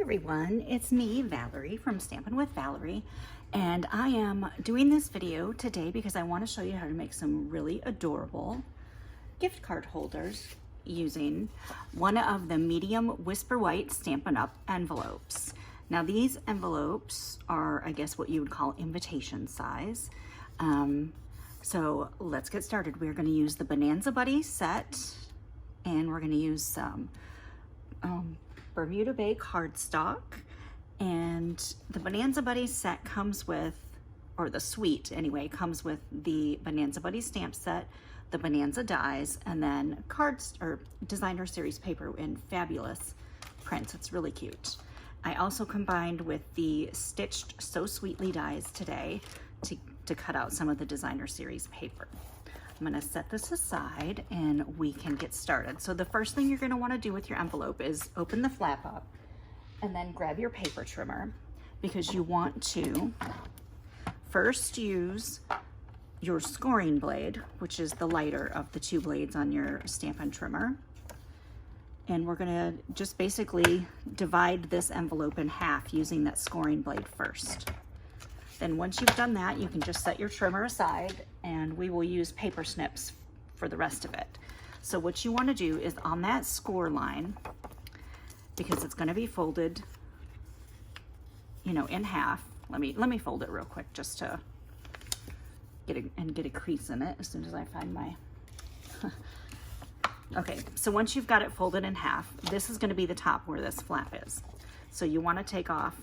everyone, it's me, Valerie from Stampin' with Valerie, and I am doing this video today because I want to show you how to make some really adorable gift card holders using one of the medium Whisper White Stampin' Up! Envelopes. Now these envelopes are, I guess, what you would call invitation size. So let's get started. We're going to use the Bonanza Buddy set, and we're going to use some Bermuda Bay cardstock. And the Bonanza Buddy set comes with, or the suite anyway, comes with the Bonanza Buddy stamp set, the Bonanza dies, and then cards or designer series paper in fabulous prints. It's really cute. I also combined with the Stitched So Sweetly dies today to cut out some of the designer series paper. I'm going to set this aside and we can get started. So the first thing you're going to want to do with your envelope is open the flap up and then grab your paper trimmer, because you want to first use your scoring blade, which is the lighter of the two blades on your Stampin' trimmer. And we're going to just basically divide this envelope in half using that scoring blade first. Then once you've done that, you can just set your trimmer aside and we will use paper snips for the rest of it. So what you want to do is on that score line, because it's going to be folded, you know, in half. Let me fold it real quick just to get a crease in it as soon as I find my okay, so once you've got it folded in half, this is going to be the top where this flap is. So you want to take off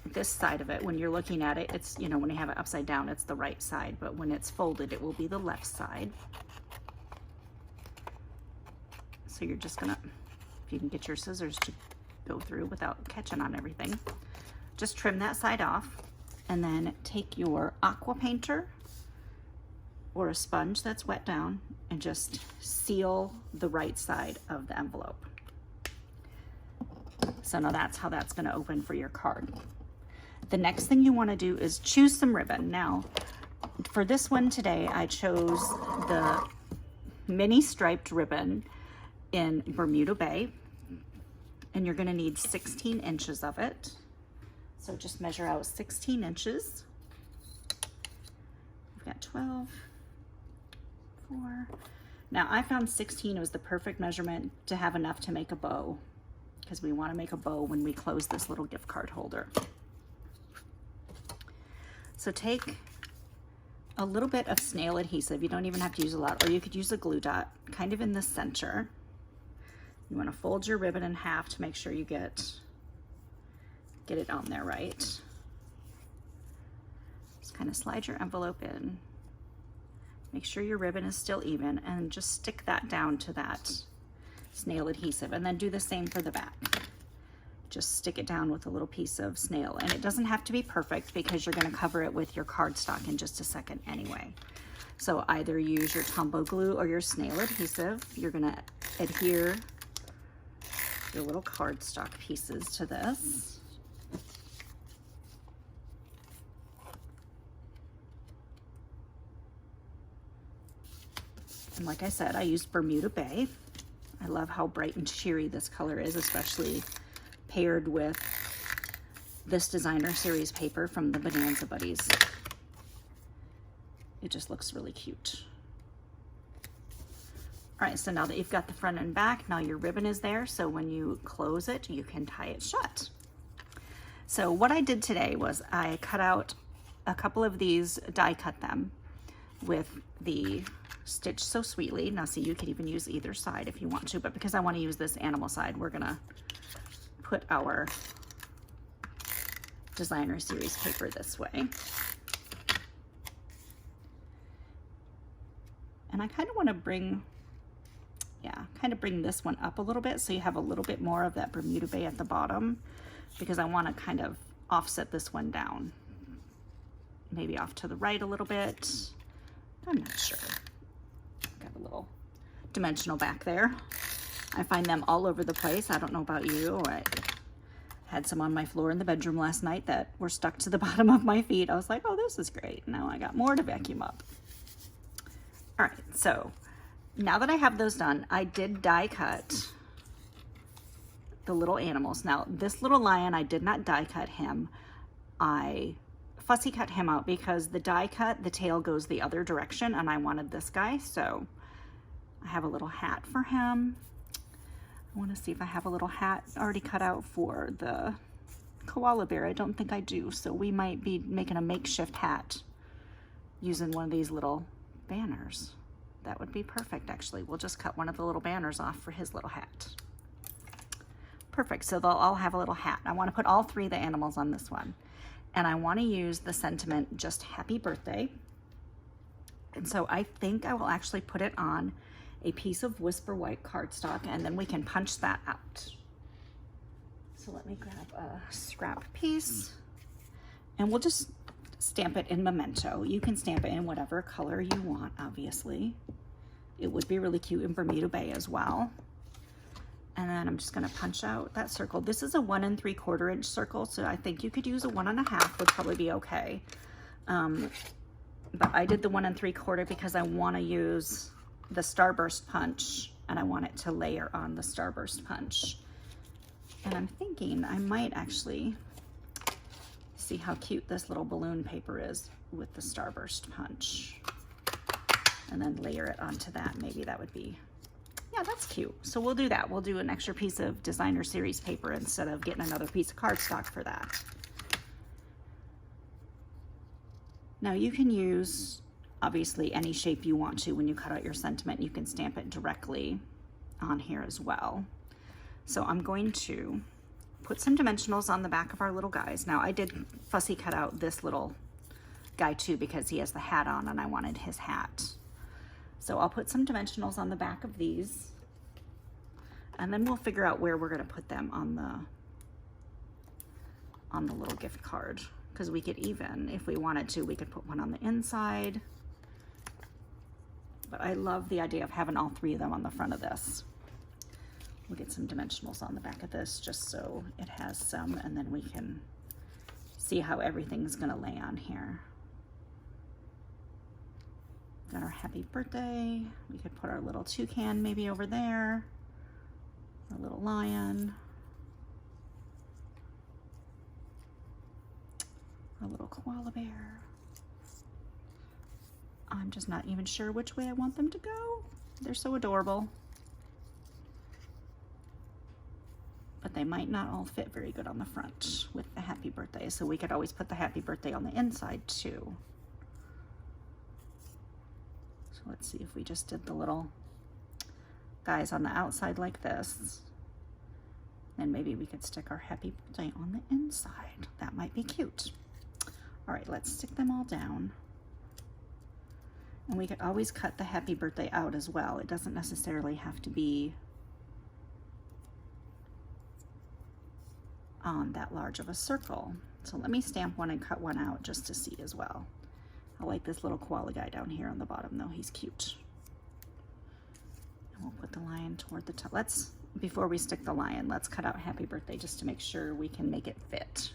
this side of it. When you're looking at it, it's, you know, when you have it upside down, it's the right side, but when it's folded, it will be the left side. So you're just gonna, if you can get your scissors to go through without catching on everything, just trim that side off, and then take your aqua painter or a sponge that's wet down and just seal the right side of the envelope. So now that's how that's going to open for your card. The next thing you want to do is choose some ribbon. Now, for this one today, I chose the mini striped ribbon in Bermuda Bay, and you're going to need 16 inches of it. So just measure out 16 inches. We've got 12, 4. Now I found 16 was the perfect measurement to have enough to make a bow, because we want to make a bow when we close this little gift card holder. So take a little bit of snail adhesive. You don't even have to use a lot, or you could use a glue dot kind of in the center. You want to fold your ribbon in half to make sure you get it on there right. Just kind of slide your envelope in. Make sure your ribbon is still even, and just stick that down to that snail adhesive, and then do the same for the back. Just stick it down with a little piece of snail, and it doesn't have to be perfect because you're going to cover it with your cardstock in just a second anyway. So either use your Tombow glue or your snail adhesive. You're going to adhere your little cardstock pieces to this. And like I said, I used Bermuda Bay. I love how bright and cheery this color is, especially paired with this designer series paper from the Bonanza Buddies. It just looks really cute. All right, so now that you've got the front and back, now your ribbon is there, so when you close it, you can tie it shut. So what I did today was I cut out a couple of these, die cut them with the Stitch So Sweetly. Now see, you could even use either side if you want to, but because I want to use this animal side, we're gonna put our designer series paper this way. And I kind of want to bring this one up a little bit so you have a little bit more of that Bermuda Bay at the bottom, because I want to kind of offset this one down. Maybe off to the right a little bit. I'm not sure. Got a little dimensional back there. I find them all over the place. I don't know about you. I had some on my floor in the bedroom last night that were stuck to the bottom of my feet. I was like, oh, this is great. Now I got more to vacuum up. All right, so now that I have those done, I did die cut the little animals. Now, this little lion, I did not die cut him. I fussy cut him out because the die cut, the tail goes the other direction, and I wanted this guy, so I have a little hat for him. I want to see if I have a little hat already cut out for the koala bear. I don't think I do, so we might be making a makeshift hat using one of these little banners. That would be perfect, actually. We'll just cut one of the little banners off for his little hat. Perfect, so they'll all have a little hat. I want to put all three of the animals on this one. And I want to use the sentiment, just happy birthday. And so I think I will actually put it on a piece of Whisper White cardstock, and then we can punch that out. So let me grab a scrap piece, and we'll just stamp it in Memento. You can stamp it in whatever color you want, obviously. It would be really cute in Bermuda Bay as well. And then I'm just gonna punch out that circle. This is a 1 3/4 inch circle, so I think you could use a 1 1/2 would probably be okay. But I did the 1 3/4 because I wanna use the Starburst punch, and I want it to layer on the Starburst punch. And I'm thinking I might actually see how cute this little balloon paper is with the Starburst punch. And then layer it onto that. Maybe that would be, yeah, that's cute. So we'll do that. We'll do an extra piece of designer series paper instead of getting another piece of cardstock for that. Now you can use, obviously, any shape you want to when you cut out your sentiment. You can stamp it directly on here as well. So I'm going to put some dimensionals on the back of our little guys. Now I did fussy cut out this little guy too because he has the hat on and I wanted his hat. So I'll put some dimensionals on the back of these, and then we'll figure out where we're gonna put them on the little gift card, because we could even, if we wanted to, we could put one on the inside. But I love the idea of having all three of them on the front of this. We'll get some dimensionals on the back of this just so it has some, and then we can see how everything's gonna lay on here. Got our happy birthday. We could put our little toucan maybe over there. Our little lion. Our little koala bear. I'm just not even sure which way I want them to go. They're so adorable. But they might not all fit very good on the front with the happy birthday. So we could always put the happy birthday on the inside too. So let's see if we just did the little guys on the outside like this. And maybe we could stick our happy birthday on the inside. That might be cute. All right, let's stick them all down. And we could always cut the happy birthday out as well. It doesn't necessarily have to be on that large of a circle. So let me stamp one and cut one out just to see as well. I like this little koala guy down here on the bottom though, he's cute. And we'll put the lion toward the top. Before we stick the lion, let's cut out happy birthday just to make sure we can make it fit.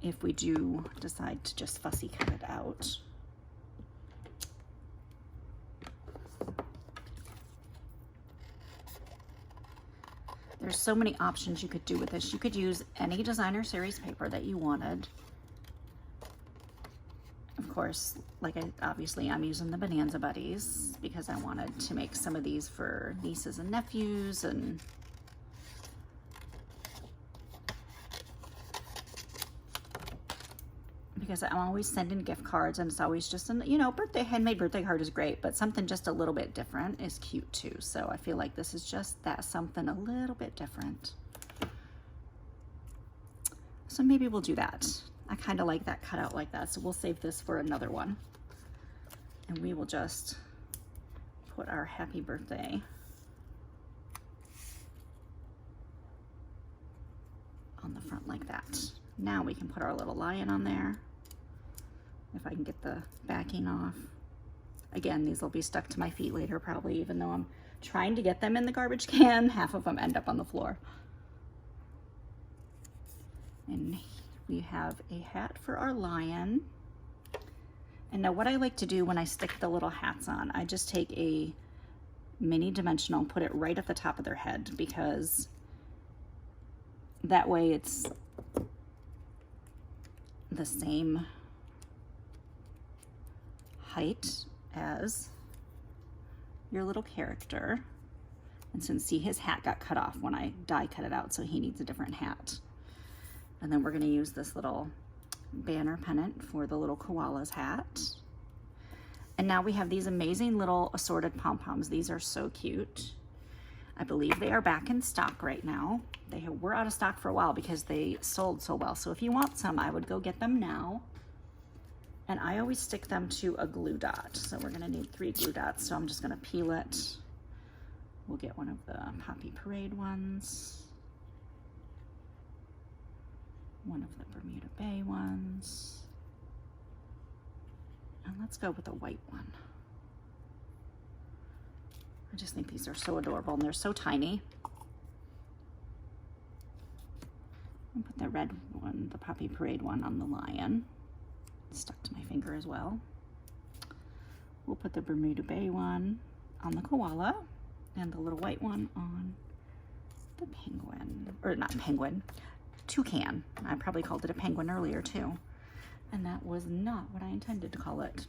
If we do decide to just fussy cut it out. There's so many options you could do with this. You could use any designer series paper that you wanted. Of course, obviously I'm using the Bonanza Buddies because I wanted to make some of these for nieces and nephews, and because I'm always sending gift cards, and it's always just handmade birthday card is great, but something just a little bit different is cute too. So I feel like this is just that, something a little bit different. So maybe we'll do that. I kind of like that cut out like that, so we'll save this for another one. And we will just put our happy birthday on the front like that. Now we can put our little lion on there. If I can get the backing off. Again, these will be stuck to my feet later probably, even though I'm trying to get them in the garbage can. Half of them end up on the floor. And we have a hat for our lion. And now what I like to do when I stick the little hats on, I just take a mini dimensional and put it right at the top of their head, because That way it's the same height as your little character. And since, see, his hat got cut off when I die cut it out, so he needs a different hat. And then we're gonna use this little banner pennant for the little koala's hat. And now we have these amazing little assorted pom-poms. These are so cute. I believe they are back in stock right now. They were out of stock for a while because they sold so well. So if you want some, I would go get them now. And I always stick them to a glue dot. So we're gonna need 3 glue dots. So I'm just gonna peel it. We'll get one of the Poppy Parade ones. One of the Bermuda Bay ones. And let's go with a white one. I just think these are so adorable and they're so tiny. I'll put the red one, the Poppy Parade one, on the lion. It's stuck to my finger as well. We'll put the Bermuda Bay one on the koala and the little white one on the penguin, or not penguin, toucan. I probably called it a penguin earlier too. And that was not what I intended to call it.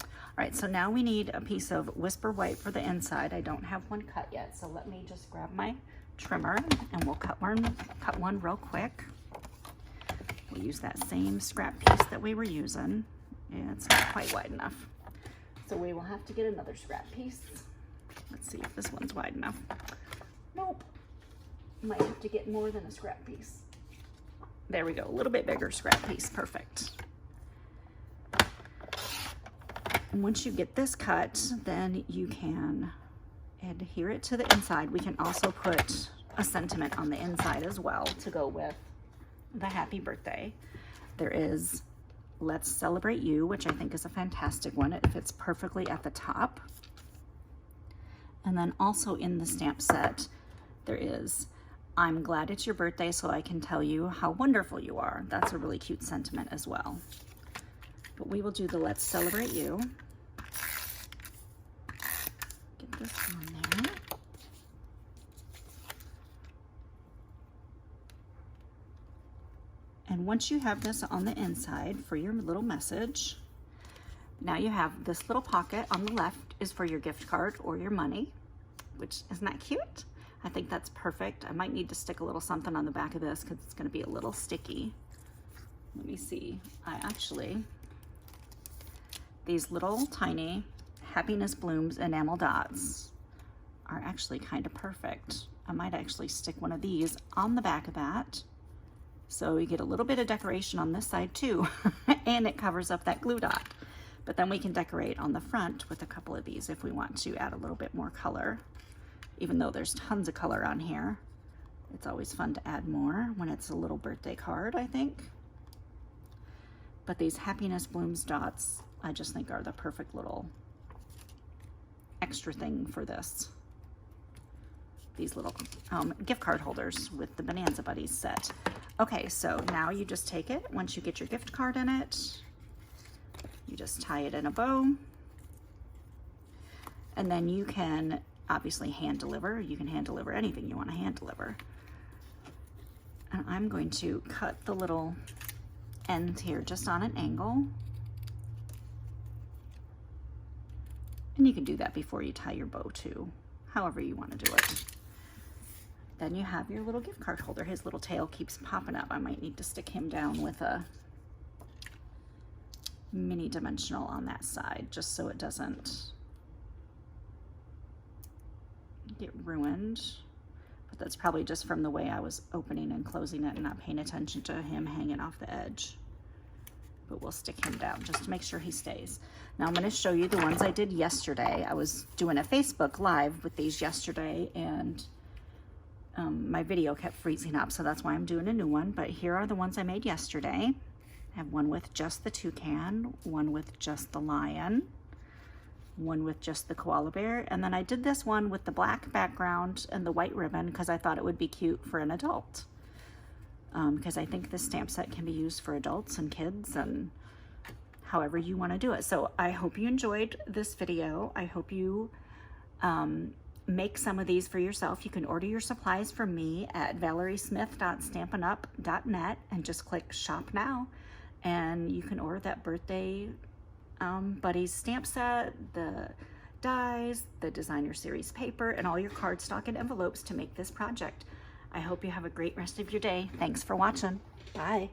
All right, so now we need a piece of Whisper White for the inside. I don't have one cut yet, so let me just grab my trimmer and we'll cut one real quick. We'll use that same scrap piece that we were using. Yeah, it's not quite wide enough. So we will have to get another scrap piece. Let's see if this one's wide enough. Nope. Might have to get more than a scrap piece. There we go, a little bit bigger scrap piece, perfect. And once you get this cut, then you can adhere it to the inside. We can also put a sentiment on the inside as well to go with the happy birthday. There is Let's Celebrate You, which I think is a fantastic one. It fits perfectly at the top. And then also in the stamp set, there is I'm glad it's your birthday so I can tell you how wonderful you are. That's a really cute sentiment as well. But we will do the Let's Celebrate You. Get this on there. And once you have this on the inside for your little message, now you have this little pocket on the left is for your gift card or your money, which isn't that cute? I think that's perfect. I might need to stick a little something on the back of this because it's going to be a little sticky. Let me see. These little tiny Happiness Blooms enamel dots are actually kind of perfect. I might actually stick one of these on the back of that. So you get a little bit of decoration on this side too, and it covers up that glue dot. But then we can decorate on the front with a couple of these if we want to add a little bit more color. Even though there's tons of color on here, it's always fun to add more when it's a little birthday card, I think. But these Happiness Blooms dots, I just think are the perfect little extra thing for this. These little gift card holders with the Bonanza Buddies set. Okay, so now you just take it, once you get your gift card in it, you just tie it in a bow, and then you can obviously hand deliver. You can hand deliver anything you want to hand deliver. And I'm going to cut the little ends here just on an angle. And you can do that before you tie your bow too, however you want to do it. Then you have your little gift card holder. His little tail keeps popping up. I might need to stick him down with a mini dimensional on that side just so it doesn't get ruined. But that's probably just from the way I was opening and closing it and not paying attention to him hanging off the edge. But we'll stick him down just to make sure he stays. Now I'm going to show you the ones I did yesterday. I was doing a Facebook Live with these yesterday, and my video kept freezing up, so that's why I'm doing a new one. But here are the ones I made yesterday. I have one with just the toucan, one with just the lion, one with just the koala bear, and then I did this one with the black background and the white ribbon because I thought it would be cute for an adult. Because I think this stamp set can be used for adults and kids and however you want to do it. So I hope you enjoyed this video. I hope you make some of these for yourself. You can order your supplies from me at valeriesmith.stampinup.net and just click shop now, and you can order that birthday buddies stamp set, the dies, the designer series paper, and all your cardstock and envelopes to make this project. I hope you have a great rest of your day. Thanks for watching. Bye.